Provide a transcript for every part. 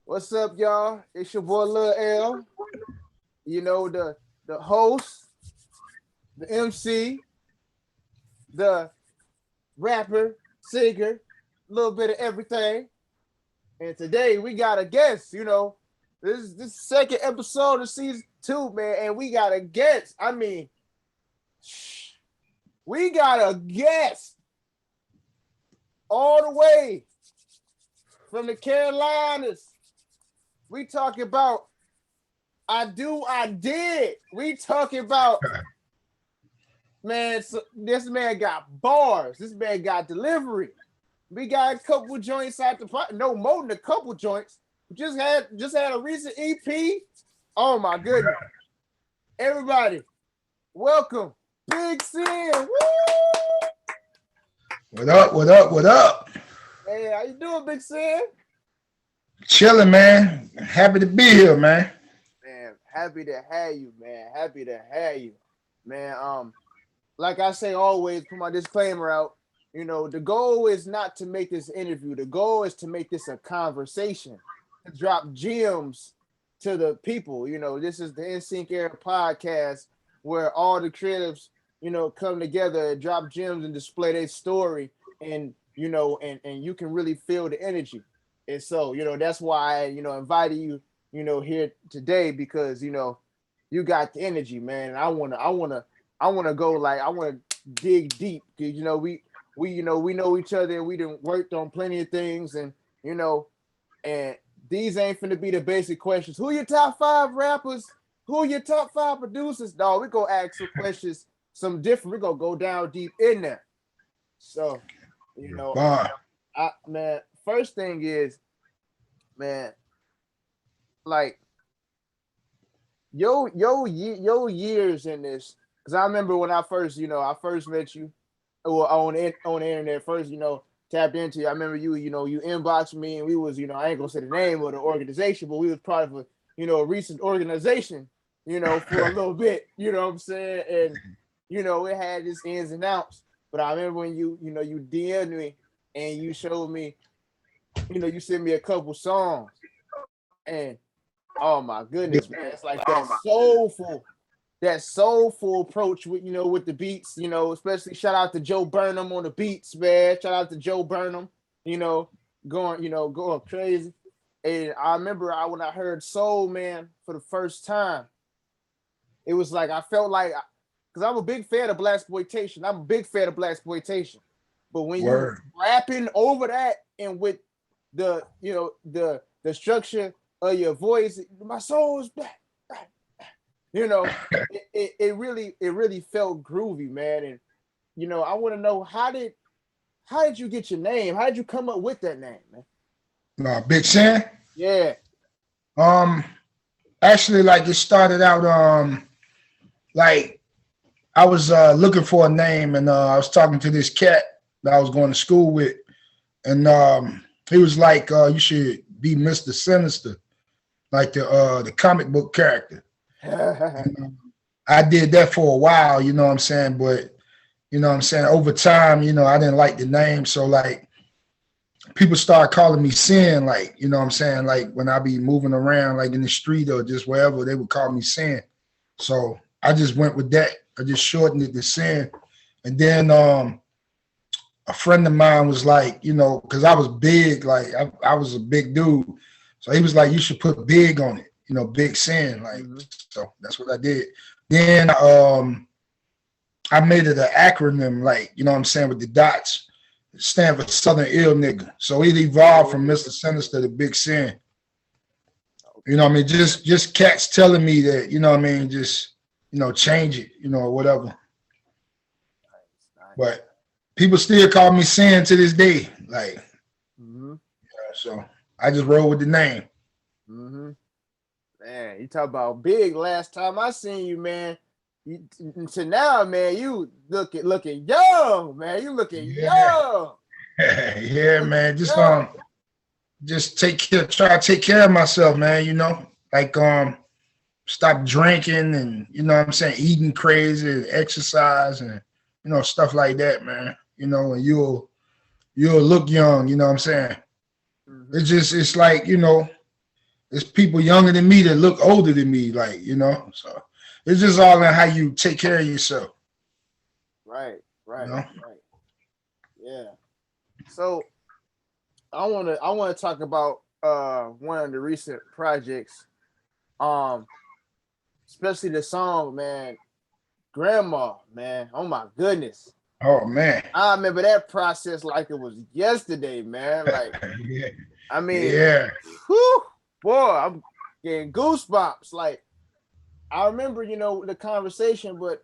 What's up, y'all? It's your boy Lil L. You know, the host, the MC, the rapper, singer, a little bit of everything. And today we got a guest, this second episode of season 2, man, and we got a guest. We got a guest all the way from the Carolinas. We talking about I Do, I Did. We talking about, man, this man got bars. This man got delivery. We got a couple joints out the pot. No more than a couple joints. Just had a recent EP. Oh my goodness. Everybody, welcome. Big S.I.N. Woo! What up? What up? What up? Hey, how you doing, Big S.I.N? Chilling, man. Happy to be here, man. Man, happy to have you, man. Happy to have you, man. Like I say always, put my disclaimer out. The goal is not to make this interview. The goal is to make this a conversation, to drop gems to the people. This is the NSYNC Era podcast where all the creatives, come together and drop gems and display their story, and and you can really feel the energy. And so, that's why I, invited you, here today because you got the energy, man. And I wanna go, like, I wanna dig deep because we know each other and we done worked on plenty of things, and and these ain't finna be the basic questions. Who your top 5 rappers? Who your top 5 producers? No, we gonna ask some questions, some different. We're gonna go down deep in there. So, man, first thing is, man, like your years in this, because I remember when I first met you, or on the internet first, tapped into you. I remember you inboxed me, and we was, I ain't gonna say the name of the organization, but we was part of a recent organization, for a little bit, you know what I'm saying? And, it had its ins and outs. But I remember when you DM'd me and you showed me, you sent me a couple songs, and oh my goodness, man, it's like that soulful approach with with the beats, especially shout out to Joe Burnham on the beats, man. Shout out to Joe Burnham, going crazy. And I remember when I heard Soul Man for the first time, it was like I felt like, because I'm a big fan of blaxploitation. But when you're rapping over that and with the the structure of your voice, my soul is back. It really felt groovy, man. And I want to know, how did you get your name? How did you come up with that name, man? Big S.I.N? Yeah. Actually, like, it started out like I was looking for a name, and I was talking to this cat that I was going to school with, and he was like, you should be Mr. Sinister, like the comic book character. I did that for a while, you know what I'm saying? But, over time, I didn't like the name. So, like, people started calling me S.I.N, like, you know what I'm saying? Like, when I be moving around, like in the street or just wherever, they would call me S.I.N. So I just went with that. I just shortened it to S.I.N. And then a friend of mine was like, because I was big, like I was a big dude. So he was like, you should put big on it, Big S.I.N. Like, So that's what I did. Then I made it an acronym, like, you know what I'm saying, with the dots. It stand for Southern Ill Nigga. So it evolved from Mr. Sinister to Big S.I.N. You know what I mean? Just cats telling me that, just, change it, or whatever. Nice. But people still call me S.I.N to this day. Like, so I just roll with the name. Man, you talk about big. Last time I seen you, man, to now, man, you looking young, man. You looking young. Yeah, man. Just try to take care of myself, man. Like stop drinking and what I'm saying, eating crazy, exercise, and stuff like that, man. And you'll look young. You know what I'm saying? It's like it's people younger than me that look older than me, like, you know. So it's just all in how you take care of yourself. Right, You right, know? right. Yeah. So I wanna talk about one of the recent projects. Um, especially the song, man, Grandma, man. Oh my goodness. Oh man. I remember that process like it was yesterday, man. Like, Yeah. I mean, Yeah. whew, boy, I'm getting goosebumps. Like, I remember, the conversation, but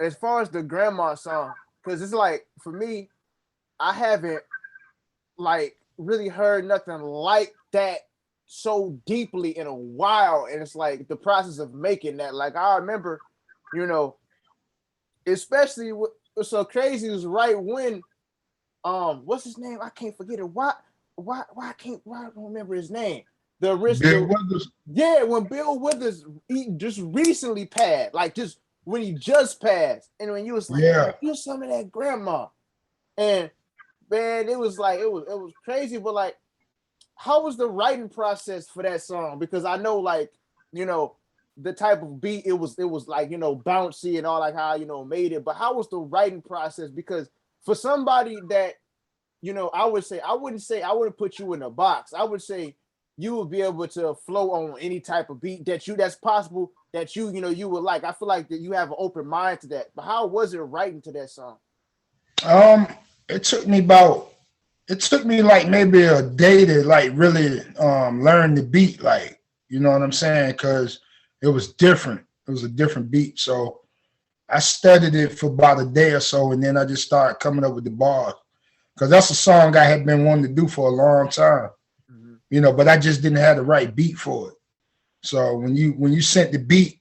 as far as the grandma song, because it's like for me, I haven't like really heard nothing like that so deeply in a while. And it's like the process of making that. Like I remember, you know, especially what's so crazy was right when what's his name? I can't forget it. Why I don't remember his name. The Bill original, Withers. yeah, when Bill Withers he just recently passed, like just when he just passed, and when you was like, Yeah. man, do some of that grandma, and man, it was like it was crazy, but like, how was the writing process for that song? Because I know, like, you know, the type of beat it was like, bouncy and all, like how made it, but how was the writing process? Because for somebody that, I would say I wouldn't put you in a box. I would say you would be able to flow on any type of beat that's possible that you would like. I feel like that you have an open mind to that. But how was it writing to that song? Um, it took me about it took me like maybe a day to like really learn the beat, like, you know what I'm saying? Cause it was different. It was a different beat. So I studied it for about a day or so, and then I just started coming up with the bars. Cause that's a song I had been wanting to do for a long time, Mm-hmm. but I just didn't have the right beat for it. So when you sent the beat,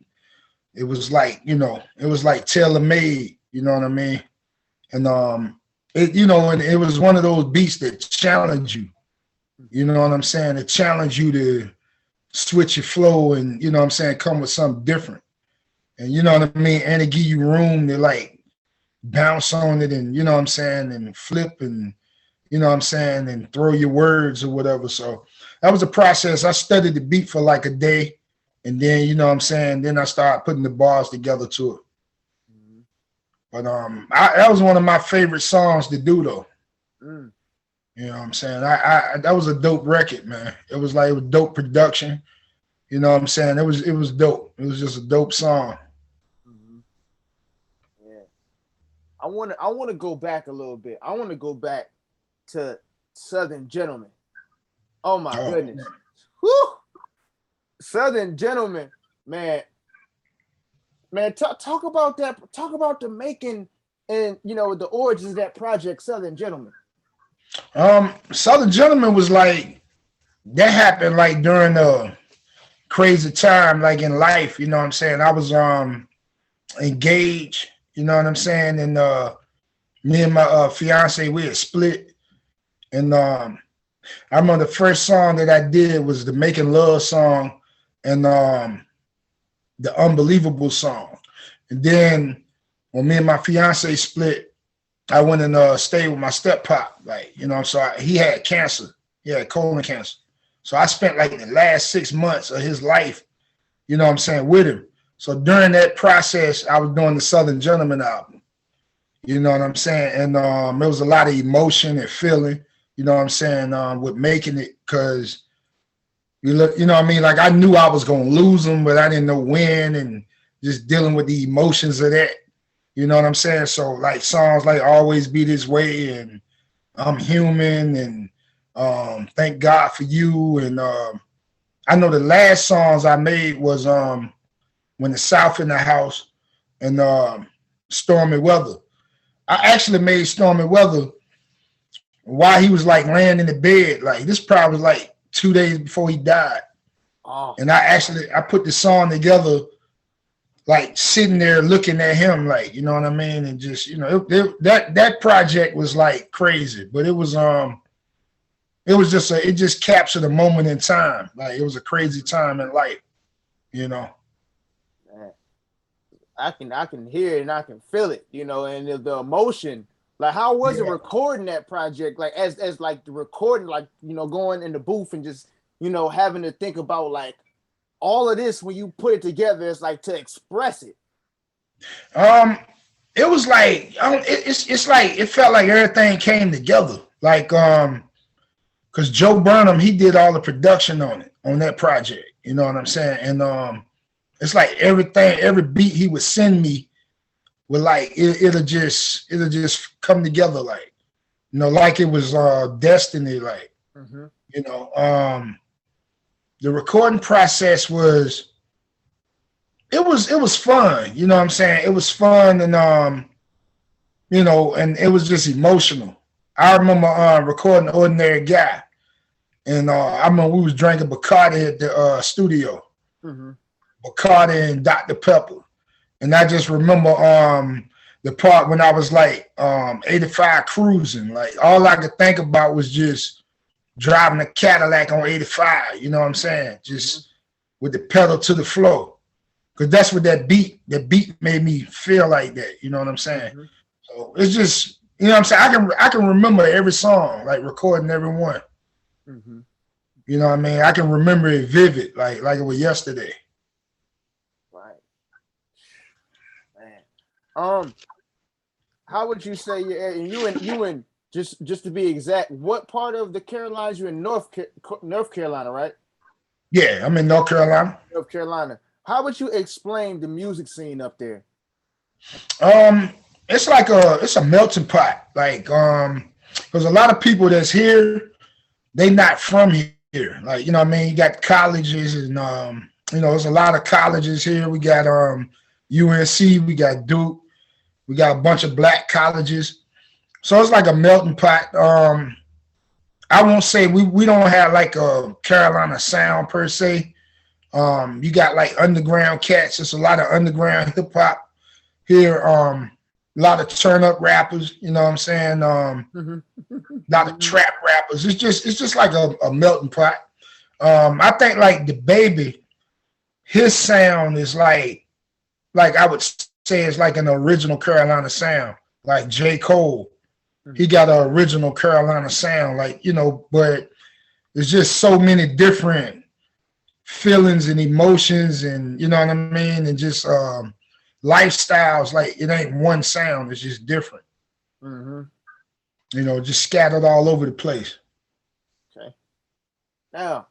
it was like, it was like tailor made, you know what I mean? And and it was one of those beats that challenge you. You know what I'm saying? It challenge you to switch your flow and, you know what I'm saying, come with something different. And you know what I mean? And it give you room to like bounce on it and, you know what I'm saying, and flip and, you know what I'm saying, and throw your words or whatever. So that was a process. I studied the beat for like a day, and then, you know what I'm saying, then I started putting the bars together to it. Mm-hmm. But that was one of my favorite songs to do though. Mm. You know what I'm saying? I that was a dope record, man. It was dope production. You know what I'm saying? It was dope. It was just a dope song. Mm-hmm. Yeah. I want to go back a little bit. I want to go back to Southern Gentleman. Oh my Oh, goodness. Whew. Southern Gentleman, man. Man, talk about that. Talk about the making and the origins of that project, Southern Gentleman. Southern Gentleman was like that happened like during a crazy time, like in life. You know what I'm saying? I was engaged. You know what I'm saying? And me and my fiance, we had split, and I remember the first song that I did was the Making Love song and the Unbelievable song. And then when me and my fiance split, I went and stayed with my step pop. Like, he had cancer. He had colon cancer. So I spent like the last 6 months of his life, you know what I'm saying, with him. So during that process, I was doing the Southern Gentleman album. You know what I'm saying? And it was a lot of emotion and feeling, you know what I'm saying, with making it, because you know what I mean? Like I knew I was gonna lose them, but I didn't know when, and just dealing with the emotions of that. You know what I'm saying? So like songs like Always Be This Way and I'm Human and Thank God for You. And I know the last songs I made was When the South in the House and Stormy Weather. I actually made Stormy Weather while he was like laying in the bed. Like this probably was like 2 days before he died. Oh, And I put the song together like sitting there looking at him, like, you know what I mean? And just, that project was like crazy, but it just captured a moment in time. Like it was a crazy time in life, you know. man. I can hear it and I can feel it, and the emotion. Like, how was it Yeah. recording that project? Like, as like the recording, like going in the booth and just having to think about like all of this when you put it together, it's like to express it. It was like it's like it felt like everything came together. Like because Joe Burnham, he did all the production on that project. You know what I'm saying? And it's like everything, every beat he would send me would like it'll just come together like like it was destiny. Like the recording process was it was fun. You know what I'm saying? It was fun and and it was just emotional. I remember recording Ordinary Guy, and I remember we was drinking Bacardi at the studio, Bacardi and Dr. Pepper, and I just remember the part when I was like 85 cruising. Like all I could think about was just driving a Cadillac on 85. You know what I'm saying? Just with the pedal to the floor, because that's what that beat made me feel like that. You know what I'm saying? So it's just. You know what I'm saying? I can remember every song, like recording every one. You know what I mean? I can remember it vivid, like it was yesterday. Right. Man. How would you say you in just to be exact, what part of the Carolinas you in North Carolina, right? Yeah, I'm in North Carolina. North Carolina. How would you explain the music scene up there? It's like it's a melting pot. Like, because a lot of people that's here, they not from here. Like, you know what I mean? You got colleges and, there's a lot of colleges here. We got UNC, we got Duke, we got a bunch of black colleges. So it's like a melting pot. I won't say we don't have like a Carolina sound per se. You got like underground cats. There's a lot of underground hip hop here. A lot of turn up rappers, you know what I'm saying? A lot of trap rappers. It's just like a melting pot. I think like the Baby, his sound is like I would say it's like an original Carolina sound. Like J. Cole, he got an original Carolina sound, but there's just so many different feelings and emotions, and you know what I mean, and just lifestyles. Like it ain't one sound, it's just different. Just scattered all over the place. Okay. Now,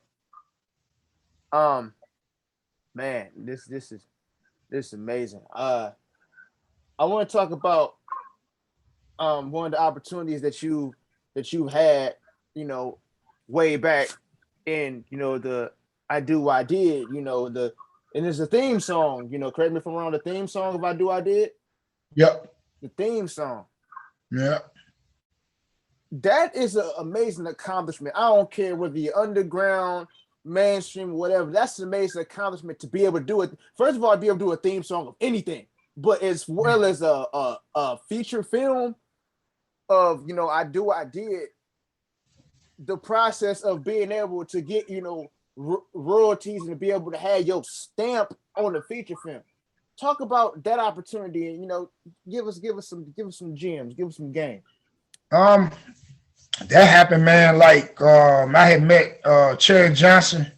man, this is amazing. I want to talk about one of the opportunities that you had, way back in, the I Do I Did, and it's a theme song, correct me if I'm wrong, the theme song of I Do I Did? Yep. The theme song. Yeah. That is an amazing accomplishment. I don't care whether you're underground, mainstream, whatever. That's an amazing accomplishment to be able to do it. First of all, be able to do a theme song of anything, but as well as a feature film of, I Do I Did. The process of being able to get, royalties and to be able to have your stamp on the feature film. Talk about that opportunity and give us some gems, give us some game. That happened, man. Like I had met Cherry Johnson,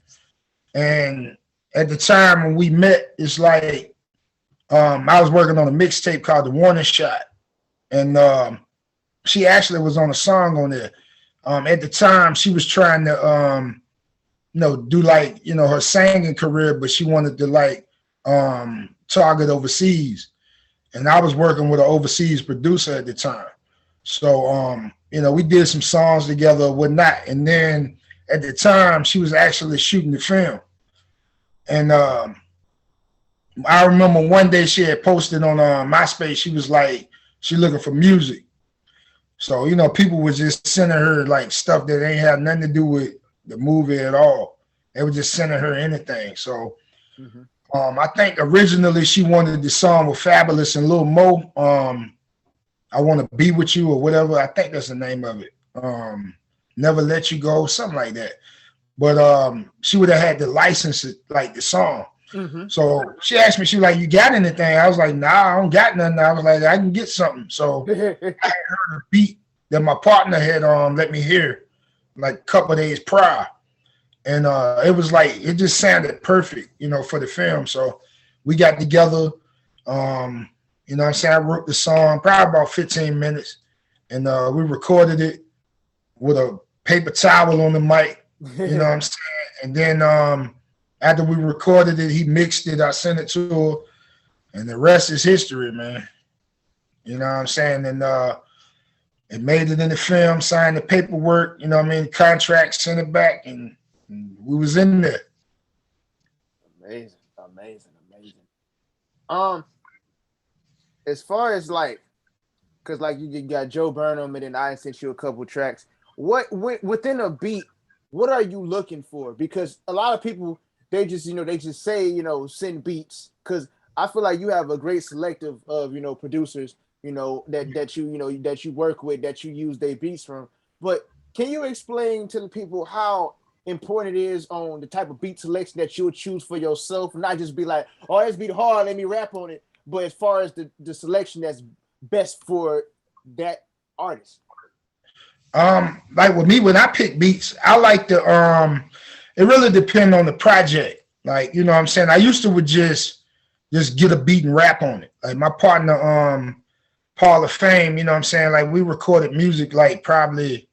and at the time when we met, it's like I was working on a mixtape called The Warning Shot, and she actually was on a song on there. At the time, she was trying to do like her singing career, but she wanted to target overseas, and I was working with an overseas producer at the time. So we did some songs together or whatnot, and then at the time she was actually shooting the film, and I remember one day she had posted on MySpace. She was like, she looking for music. So, people were just sending her like stuff that ain't had nothing to do with the movie at all. They were just sending her anything. So I think originally she wanted the song with Fabulous and Lil Mo. I Want to Be With You or whatever. I think that's the name of it. Never Let You Go, something like that. But she would have had to license it, like the song. So she asked me, she was like, you got anything? I was like, nah, I don't got nothing. I was like, I can get something. So I had heard a beat that my partner had let me hear like a couple of days prior. And it was like it just sounded perfect, you know, for the film. So we got together. You know what I'm saying? I wrote the song probably about 15 minutes, and we recorded it with a paper towel on the mic. You know what I'm saying? And then after we recorded it, he mixed it. I sent it to her, and the rest is history, man. You know what I'm saying? And it made it in the film, signed the paperwork. You know what I mean? Contract, sent it back, and we was in there. Amazing, amazing, amazing. Um, as far as like, cause like you got Joe Burnham, and then I sent you a couple tracks. What within a beat? What are you looking for? Because a lot of people they just say send beats. Cause I feel like you have a great selective of producers that you work with, that you use their beats from. But can you explain to the people how important it is on the type of beat selection that you'll choose for yourself, not just be like, oh, this beat hard, let me rap on it, but as far as the selection that's best for that artist? Like with me, when I pick beats, I like to it really depends on the project. Like, you know what I'm saying? I used to would just get a beat and rap on it. Like my partner, Paul of Fame, you know what I'm saying? Like we recorded music like probably,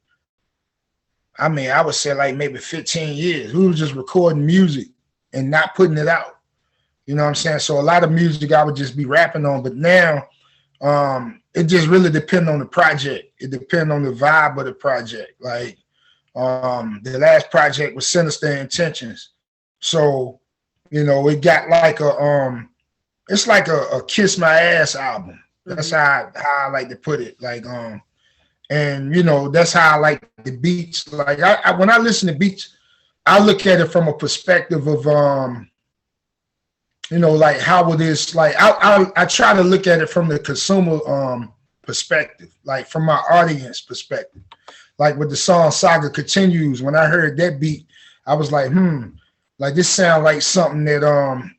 I mean, I would say like maybe 15 years. We was just recording music and not putting it out. You know what I'm saying? So a lot of music I would just be rapping on, but now it just really depends on the project. It depends on the vibe of the project. Like the last project was Sinister Intentions. So, you know, it got like it's like a Kiss My Ass album. That's how I like to put it. Like and you know, that's how I like the beats. Like I when I listen to beats, I look at it from a perspective of you know, like how it is. Like I try to look at it from the consumer perspective, like from my audience perspective. Like with the song Saga Continues, when I heard that beat, I was like, like this sound like something that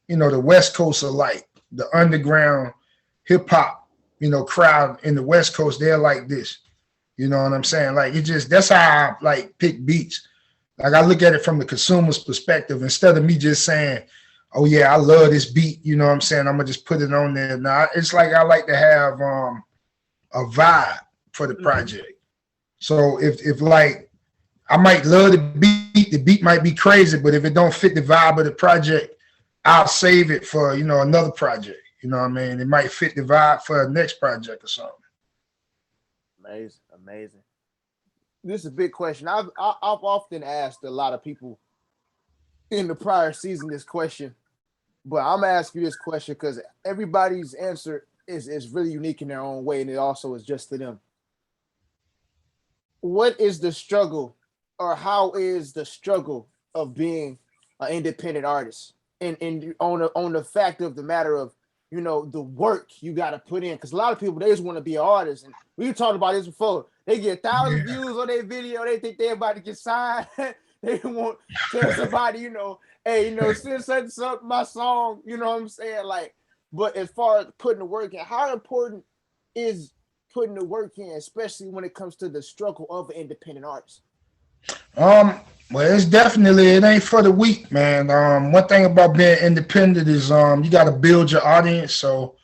you know, the West Coast are like, the underground hip hop, you know, crowd in the West Coast, they're like this. You know what I'm saying? Like it just, that's how I like pick beats. Like I look at it from the consumer's perspective instead of me just saying, oh yeah, I love this beat. You know what I'm saying? I'm gonna just put it on there. Now it's like I like to have a vibe for the project. So if like I might love the beat might be crazy, but if it don't fit the vibe of the project, I'll save it for, you know, another project. You know what I mean? It might fit the vibe for the next project or something. Amazing, amazing. This is a big question. I've often asked a lot of people in the prior season this question, but I'm gonna ask you this question because everybody's answer is really unique in their own way, and it also is just to them. What is the struggle, or how is the struggle of being an independent artist, and on the fact of the matter of the work you got to put in? Because a lot of people, they just want to be an artist, and we talked about this before. They get 1,000 views on their video, they think they're about to get signed. They want to tell somebody, hey, send something my song, you know what I'm saying? Like, but as far as putting the work in, how important is putting the work in, especially when it comes to the struggle of an independent artist? Well, it's definitely, it ain't for the weak, man. One thing about being independent is you got to build your audience, so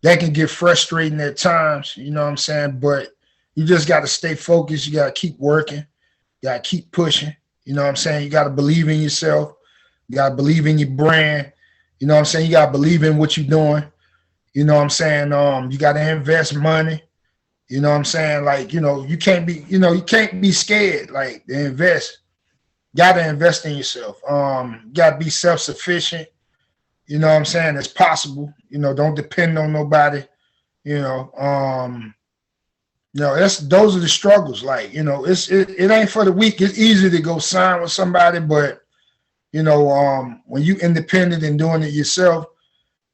that can get frustrating at times. You know what I'm saying? But you just got to stay focused. You got to keep working. You got to keep pushing. You know what I'm saying? You got to believe in yourself. You got to believe in your brand. You know what I'm saying? You got to believe in what you're doing. You know what I'm saying? You got to invest money. You know what I'm saying? Like, you can't be scared, like, to invest. You got to invest in yourself. You got to be self-sufficient. You know what I'm saying? It's possible. Don't depend on nobody. Those are the struggles. Like, it ain't for the weak. It's easy to go sign with somebody, but when you independent and doing it yourself,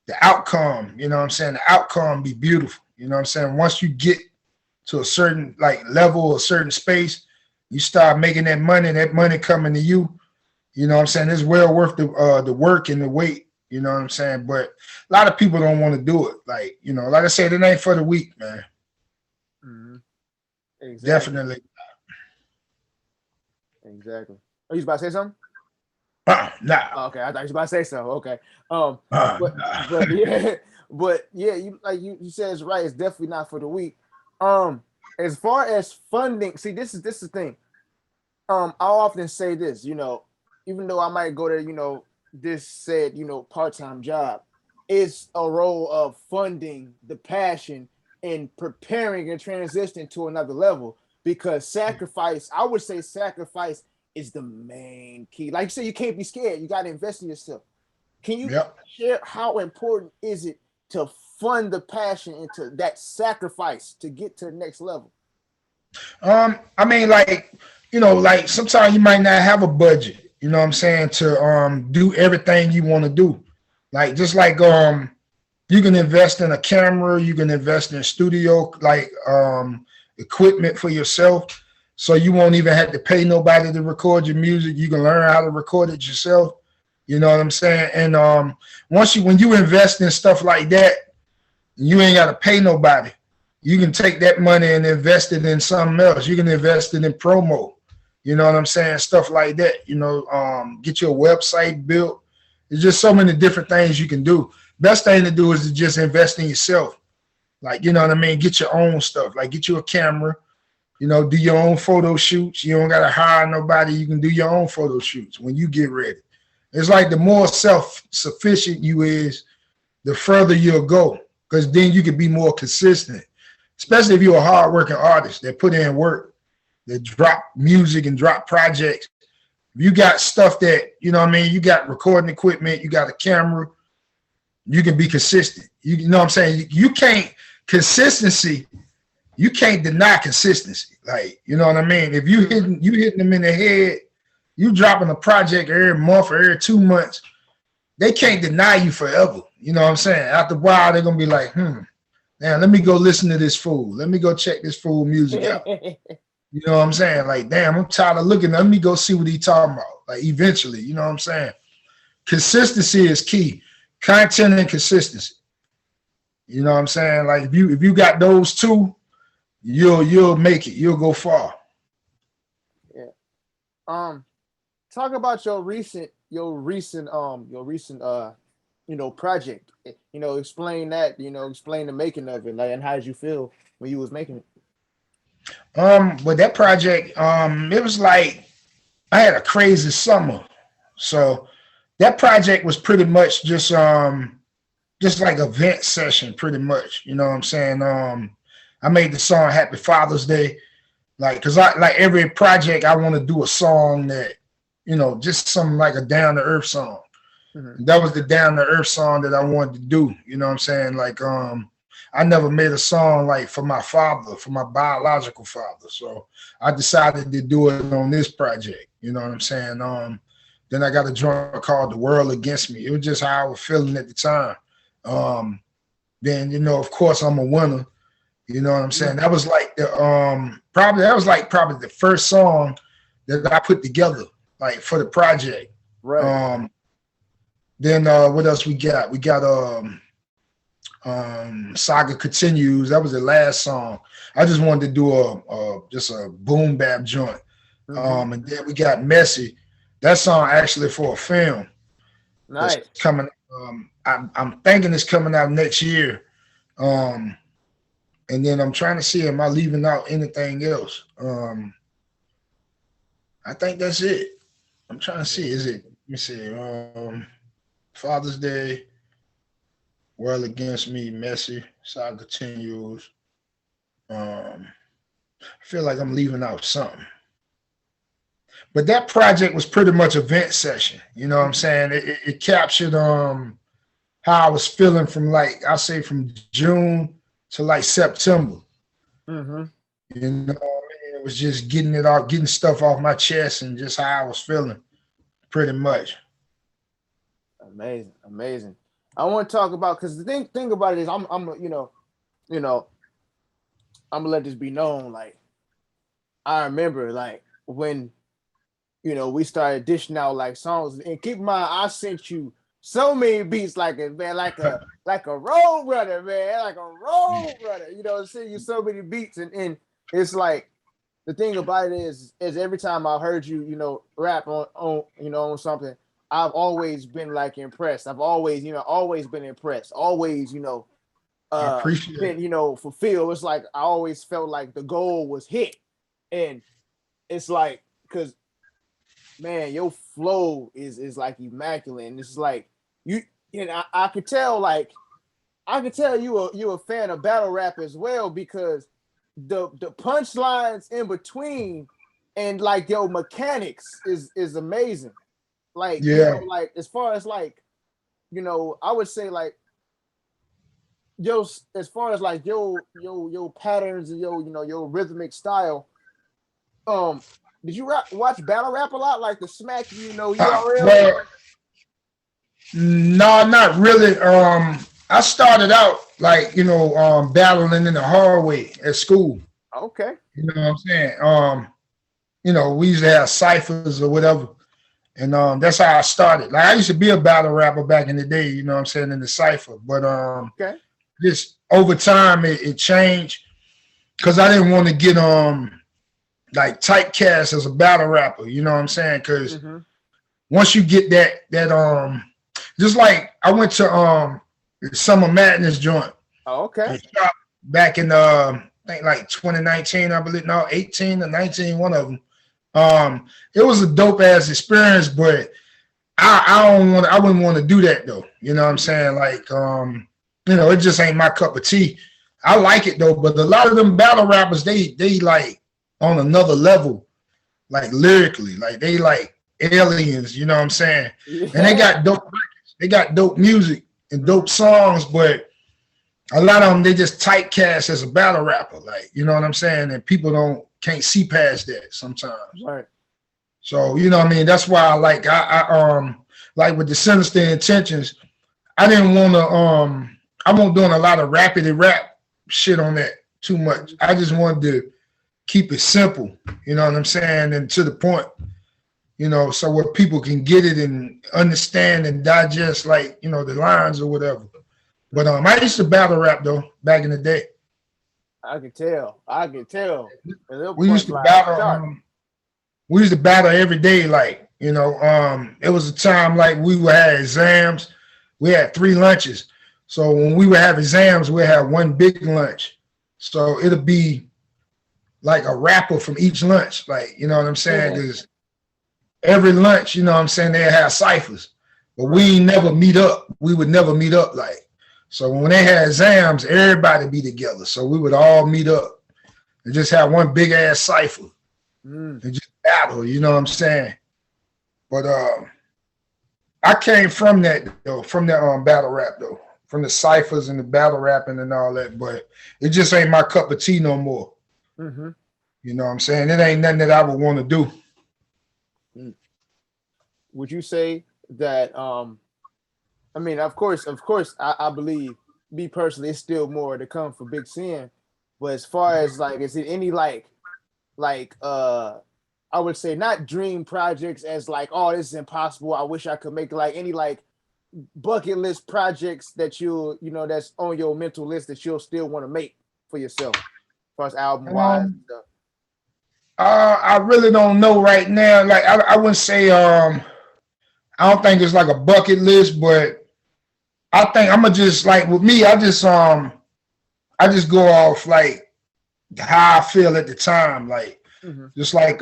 the outcome, the outcome be beautiful. You know what I'm saying? Once you get to a certain like level, a certain space, you start making that money coming to you. You know what I'm saying? It's well worth the work and the wait. You know what I'm saying? But a lot of people don't want to do it. Like, like I said, it ain't for the weak, man. Exactly. Definitely. Exactly. Are you about to say something? Oh, okay, I thought you was about to say so. Okay. But nah. but yeah, but yeah, you like you said it's right. It's definitely not for the weak. Um, as far as funding, see, this is the thing. I often say this, even though I might go to, this said, part-time job, it's a role of funding the passion and preparing and transitioning to another level because sacrifice, I would say sacrifice is the main key. Like you said, you can't be scared. You got to invest in yourself. Can you Yep. share how important is it to fund the passion into that sacrifice to get to the next level? I mean, like, like sometimes you might not have a budget, you know what I'm saying, to do everything you want to do. Like just like you can invest in a camera, you can invest in studio like equipment for yourself. So you won't even have to pay nobody to record your music. You can learn how to record it yourself. You know what I'm saying? And when you invest in stuff like that, you ain't gotta pay nobody. You can take that money and invest it in something else. You can invest it in promo. You know what I'm saying? Stuff like that. Get your website built. There's just so many different things you can do. Best thing to do is to just invest in yourself. Like, you know what I mean? Get your own stuff. Like get you a camera, do your own photo shoots. You don't gotta hire nobody. You can do your own photo shoots when you get ready. It's like the more self-sufficient you is, the further you'll go. Because then you can be more consistent. Especially if you're a hardworking artist that put in work, that drop music and drop projects. If you got stuff that, you know what I mean, you got recording equipment, you got a camera, you can be consistent. You know what I'm saying? You can't deny consistency. Like, you know what I mean? If you hitting them in the head, you dropping a project every month or every 2 months, they can't deny you forever. You know what I'm saying? After a while, they're gonna be like, now let me go listen to this fool. Let me go check this fool music out. You know what I'm saying? Like, damn, I'm tired of looking. Let me go see what he talking about. Like, eventually, you know what I'm saying? Consistency is key. Content and consistency. You know what I'm saying? Like, if you got those two, you'll make it. You'll go far. Yeah. Talk about your recent project. Explain that. Explain the making of it, like, and how did you feel when you was making it? With that project, it was like I had a crazy summer. So that project was pretty much just like a vent session, pretty much. You know what I'm saying? I made the song Happy Father's Day. Like, cause I like every project I want to do a song that, just something like a down to earth song. Mm-hmm. That was the down to earth song that I wanted to do. You know what I'm saying? Like, I never made a song like for my father, for my biological father. So I decided to do it on this project. You know what I'm saying? Then I got a joint called The World Against Me. It was just how I was feeling at the time. Then, of course I'm a winner. You know what I'm saying? That was like probably the first song that I put together, like for the project. Right. Then what else we got? We got Saga Continues. That was the last song. I just wanted to do just a boom bap joint. Mm-hmm. And then we got Messy. That song actually for a film Nice. that's coming. I'm thinking it's coming out next year. And then I'm trying to see, am I leaving out anything else? I think that's it. I'm trying to see. Is it? Let me see. Father's Day, World Against Me, Messy, Saga Continues. I feel like I'm leaving out something. But that project was pretty much a vent session. You know what I'm saying? It captured how I was feeling from from June to like September. Mm-hmm. You know what I mean? It was just getting stuff off my chest and just how I was feeling, pretty much. Amazing, amazing. I want to talk about because the thing about it is I'm I'm gonna let this be known. Like I remember like when we started dishing out like songs, and keep in mind I sent you so many beats like a man, like a road runner, man, like a road runner. Send you so many beats, and it's like the thing about it is every time I heard you, rap on something, I've always been like impressed. I've always, always been impressed. Always, I appreciate been, it. fulfilled. It's like I always felt like the goal was hit. And it's like, because man, your flow is like immaculate. And it's like you and I could tell, like I could tell you a fan of battle rap as well, because the punchlines in between and like your mechanics is amazing. Like, Yeah, like as far as like, I would say like yo, as far as like your patterns and your rhythmic style. Um, did you watch battle rap a lot, like the Smack, URL? well, no, not really. I started out like battling in the hallway at school. Okay. You know what I'm saying? We used to have ciphers or whatever, and that's how I started. Like I used to be a battle rapper back in the day. You know what I'm saying, in the cipher, but Okay. just over time it changed because I didn't want to get like typecast as a battle rapper. You know what I'm saying? Because Mm-hmm. once you get that just like I went to Summer Madness joint Oh, okay. and shot back in I think like 2019, I believe, no, 18 or 19, one of them. It was a dope ass experience, but I wouldn't want to do that though. You know what I'm saying? Like it just ain't my cup of tea. I like it though, but a lot of them battle rappers, they like on another level, like lyrically, like they like aliens, you know what I'm saying? And they Yeah. got dope records, they got dope music and dope songs, but a lot of them they just typecast as a battle rapper, like you know what I'm saying? And people can't see past that sometimes. Right. So you know what I mean? That's why I like with the sinister intentions, I didn't want to I wasn't doing a lot of rapidy rap shit on that too much. I just wanted to keep it simple, you know what I'm saying, and to the point, so where people can get it and understand and digest, like the lines or whatever. But I used to battle rap though back in the day. I could tell. I could tell. And they'll We used to punchline battle. sharp. We used to battle every day. Like it was a time like we would have exams. We had 3 lunches. So when we would have exams, we'd have one big lunch. So it'll be like a rapper from each lunch. Like, you know what I'm saying? Yeah. Because every lunch, you know what I'm saying, they have ciphers. But Right. we never meet up. We would never meet up like. So when they had exams, everybody be together. So we would all meet up and just have one big ass cipher Mm. and just battle, you know what I'm saying? But I came from that though, from that battle rap though, from the ciphers and the battle rapping and all that. But it just ain't my cup of tea no more. Mm-hmm. You know what I'm saying? It ain't nothing that I would want to do. Mm. Would you say that I mean, of course, I believe, me personally, it's still more to come for Big Sin. But as far as like, is it any like I would say not dream projects as like, oh, this is impossible, I wish I could make, like any like bucket list projects that that's on your mental list that you'll still want to make for yourself, as far as album wise and Um, stuff. I really don't know right now. Like I wouldn't say I don't think it's like a bucket list, but I think I'm gonna just like with me, I just go off like how I feel at the time. Like Mm-hmm. just like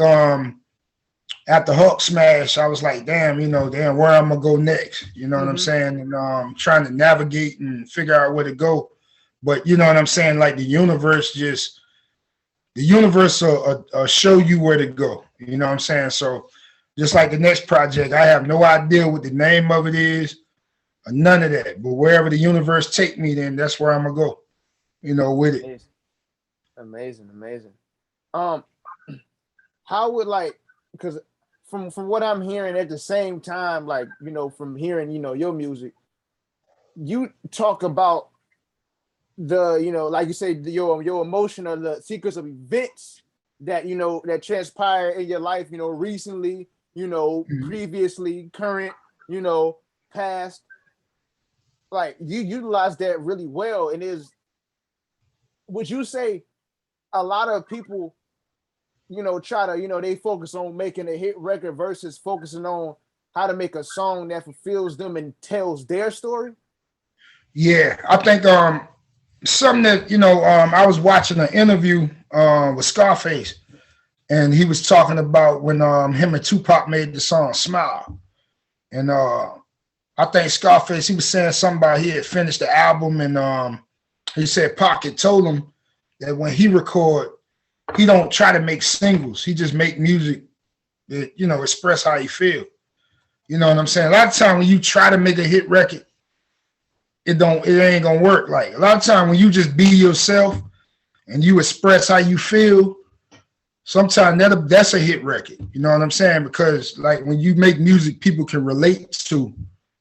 at the Hulk smash, I was like, damn, damn, where I'm gonna go next. You know what I'm Mm-hmm. saying? And trying to navigate and figure out where to go. But you know what I'm saying? Like the universe will show you where to go. You know what I'm saying? So just like the next project, I have no idea what the name of it is or none of that. But wherever the universe take me, then that's where I'm gonna go, with it. Amazing. Amazing, amazing. Um, how would like, because from what I'm hearing at the same time, like from hearing your music, you talk about the like you say your emotion or the sequence of events that that transpire in your life recently, Mhm. previously, current, you know past, like you utilize that really well. And would you say a lot of people try to they focus on making a hit record versus focusing on how to make a song that fulfills them and tells their story? Yeah, I think something that I was watching an interview with Scarface, and he was talking about when him and Tupac made the song "Smile," and I think Scarface, he was saying something about he had finished the album, and he said Pocket told him that when he record, he don't try to make singles. He just make music that express how he feel. You know what I'm saying? A lot of time when you try to make a hit record, it ain't gonna work. Like a lot of time when you just be yourself and you express how you feel, sometimes that's a hit record. You know what I'm saying? Because like when you make music people can relate to,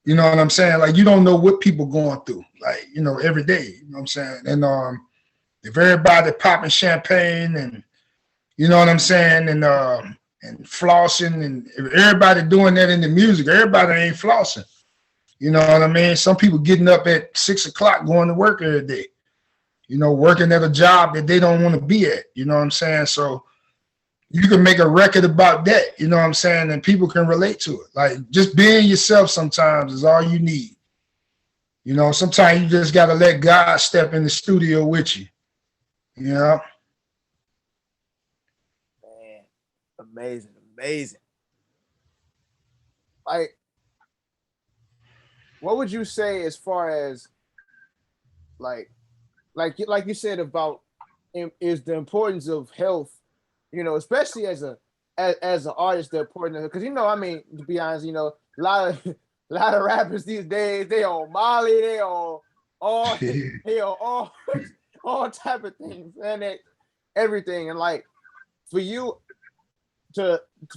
you know what I'm saying? Like you don't know what people going through, like, every day. You know what I'm saying? And if everybody popping champagne and you know what I'm saying, and flossing, and if everybody doing that in the music, everybody ain't flossing. You know what I mean? Some people getting up at 6 o'clock going to work every day, working at a job that they don't want to be at. You know what I'm saying? So you can make a record about that, you know what I'm saying? And people can relate to it. Like just being yourself sometimes is all you need. Sometimes you just got to let God step in the studio with you. Yeah. Man, amazing. What would you say as far as like you said about is the importance of health, especially as an artist, the importance of, because I mean, to be honest, a lot of rappers these days, they on Molly, they on all they on all type of things, and everything, and like for you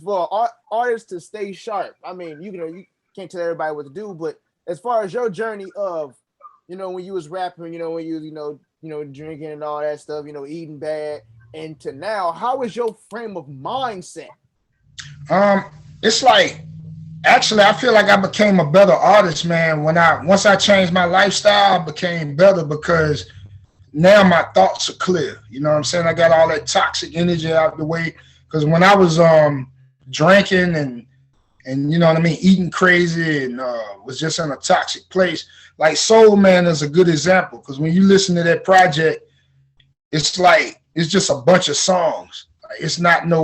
for artists to stay sharp. I mean, you can't tell everybody what to do, but as far as your journey of, when you was rapping, when you was, drinking and all that stuff, eating bad, and to now, how is your frame of mindset? It's like, actually, I feel like I became a better artist, man. Once I changed my lifestyle, I became better because now my thoughts are clear. You know what I'm saying? I got all that toxic energy out the way. Because when I was drinking and you know what I mean, eating crazy and was just in a toxic place, like Soul Man is a good example. Because when you listen to that project, it's like it's just a bunch of songs. Like, it's not no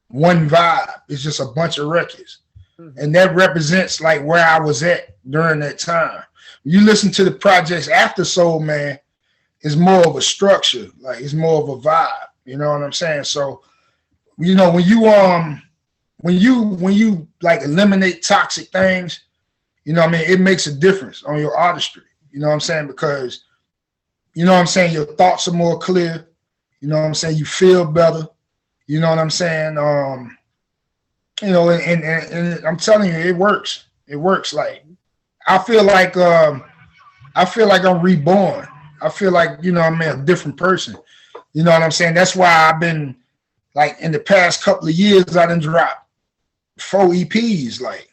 one vibe. It's just a bunch of records. And that represents like where I was at during that time. When you listen to the projects after Soul Man, it's more of a structure, like it's more of a vibe. You know what I'm saying? So, when you like eliminate toxic things, I mean, it makes a difference on your artistry. You know what I'm saying? Because, your thoughts are more clear. You know what I'm saying? You feel better. You know what I'm saying? And I'm telling you, it works. It works. Like I feel like I'm reborn. I feel like, I'm a different person. You know what I'm saying? That's why I've been like in the past couple of years, I done dropped 4 EPs. Like,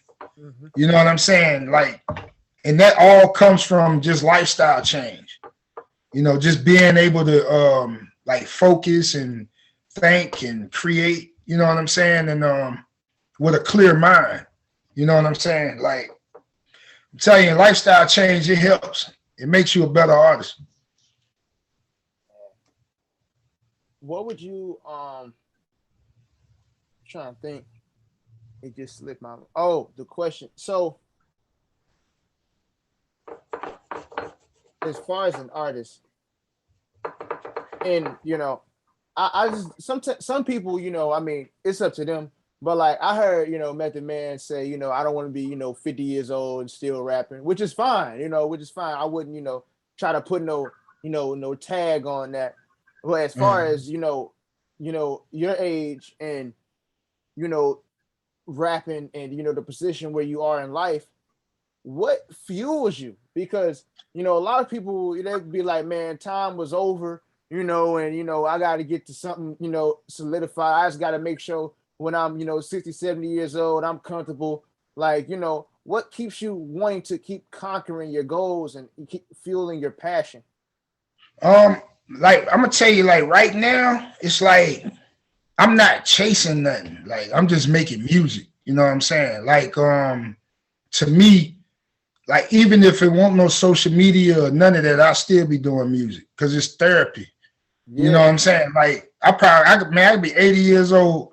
you know what I'm saying? Like, and that all comes from just lifestyle change. Just being able to like focus and think and create. You know what I'm saying? And with a clear mind. You know what I'm saying? Like, I'm telling you, lifestyle change, it helps. It makes you a better artist. What would you trying to think? It just slipped my the question. So as far as an artist, and I just some people, I mean, it's up to them. But like I heard, Method Man say, I don't want to be, 50 years old and still rapping, which is fine, which is fine. I wouldn't, try to put no tag on that. But as far as, your age and, rapping and, the position where you are in life, what fuels you? Because, a lot of people, they'd be like, man, time was over, and, I got to get to something, solidified. I just got to make sure when I'm, 60, 70 years old, I'm comfortable. Like, what keeps you wanting to keep conquering your goals and keep fueling your passion? Like, I'm gonna tell you, like right now, it's like I'm not chasing nothing. Like I'm just making music. You know what I'm saying? Like, to me, like even if it won't no social media or none of that, I'll still be doing music because it's therapy. You know Yeah. what I'm saying? Like I could be 80 years old,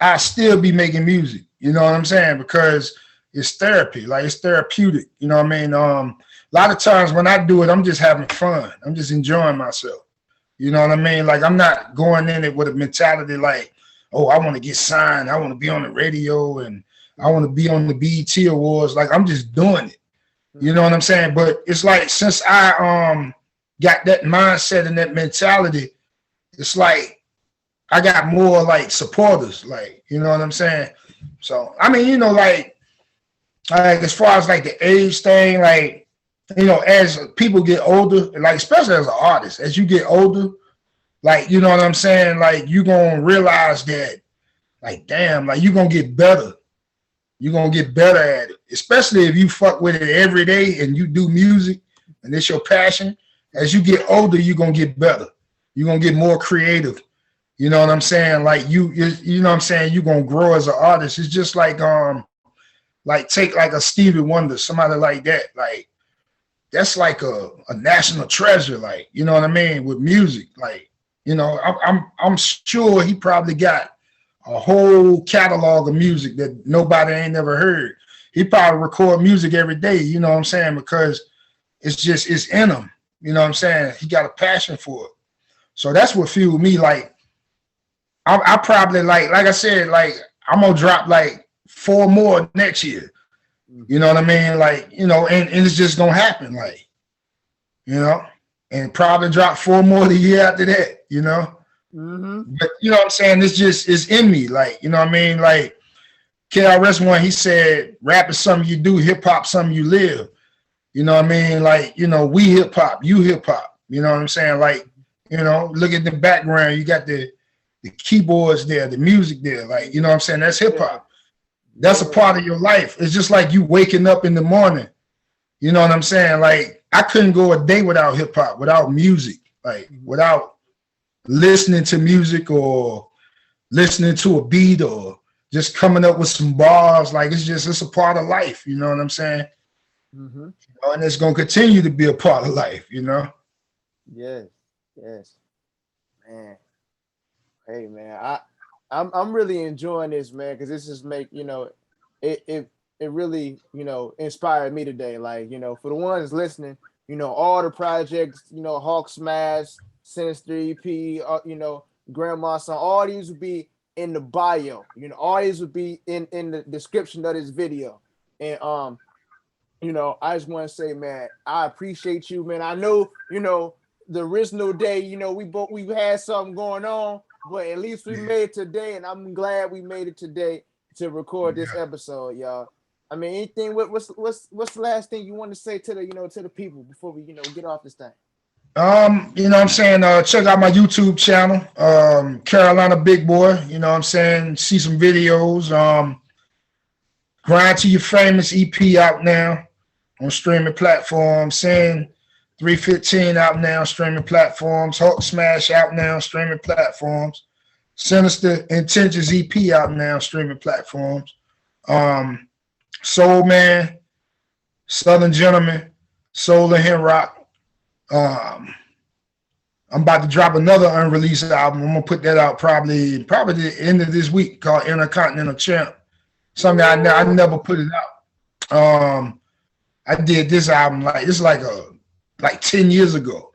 I still be making music. You know what I'm saying? Because it's therapy, like it's therapeutic. You know what I mean? A lot of times when I do it, I'm just having fun. I'm just enjoying myself. You know what I mean? Like I'm not going in it with a mentality like, oh, I want to get signed. I want to be on the radio and I want to be on the BET Awards. Like I'm just doing it. You know what I'm saying? But it's like since I got that mindset and that mentality, it's like I got more like supporters, like you know what I'm saying. So I mean, like as far as like the age thing, like as people get older, like especially as an artist, as you get older, like you know what I'm saying, like you gonna realize that, like damn, like you gonna get better. You're gonna get better at it, especially if you fuck with it every day and you do music and it's your passion. As you get older, you're gonna get better. You're gonna get more creative. You know what I'm saying? Like you know what I'm saying, you're gonna grow as an artist. It's just like take like a Stevie Wonder, somebody like that. Like that's like a national treasure, like, you know what I mean, with music. Like, I'm sure he probably got a whole catalog of music that nobody ain't never heard. He probably record music every day, you know what I'm saying? Because it's in him. You know what I'm saying? He got a passion for it. So that's what fueled me. Like I probably like I said, like I'm gonna drop like 4 more next year. You know what I mean? Like, and it's just gonna happen, like, and probably drop 4 more the year after that. But you know what I'm saying? It's in me. Like, you know what I mean? Like KRS-One, he said, rap is something you do, hip hop something you live. You know what I mean? Like, we hip hop, you hip hop. You know what I'm saying? Like, look at the background, you got the keyboards there, the music there. Like, you know what I'm saying? That's hip hop. That's a part of your life. It's just like you waking up in the morning. You know what I'm saying? Like, I couldn't go a day without hip hop, without music, like without listening to music or listening to a beat or just coming up with some bars. Like it's a part of life. You know what I'm saying? And it's gonna continue to be a part of life. Yes. Man. Hey man, I'm really enjoying this, man, because this is it really inspired me today. Like for the ones listening, all the projects, Hawk Smash, Sinister EP, Grandma Song, all these would be in the bio. All these would be in the description of this video. And I just want to say, man, I appreciate you, man. I know, the original day, we had something going on, but at least we made it today, and I'm glad we made it today to record this episode, y'all. I mean, anything? What's the last thing you want to say to the people before we get off this thing? You know what I'm saying? Check out my YouTube channel, Carolina Big Boy. You know what I'm saying? See some videos. Grind to Your Famous EP out now on streaming platforms. S.I.N 315 out now on streaming platforms. Hawk Smash out now on streaming platforms. Sinister Intentions EP out now on streaming platforms. Soul Man, Southern Gentleman, Soul and Hip Rock. I'm about to drop another unreleased album. I'm gonna put that out probably the end of this week, called Intercontinental Champ. Something I never put it out. I did this album like 10 years ago,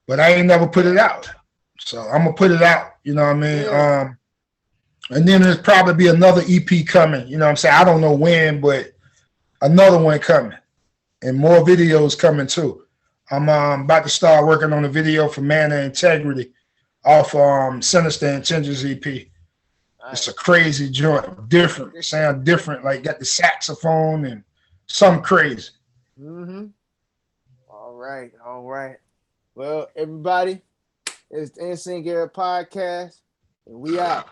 but I ain't never put it out. So I'm gonna put it out. You know what I mean? Yeah. And then there's probably be another EP coming. You know what I'm saying? I don't know when, but another one coming, and more videos coming too. I'm about to start working on a video for Man of Integrity off Sinister Intentions EP. Nice. It's a crazy joint, different. It sound different, like got the saxophone and something crazy. All right. Well, everybody, it's the NSYNC Era Podcast, and we out.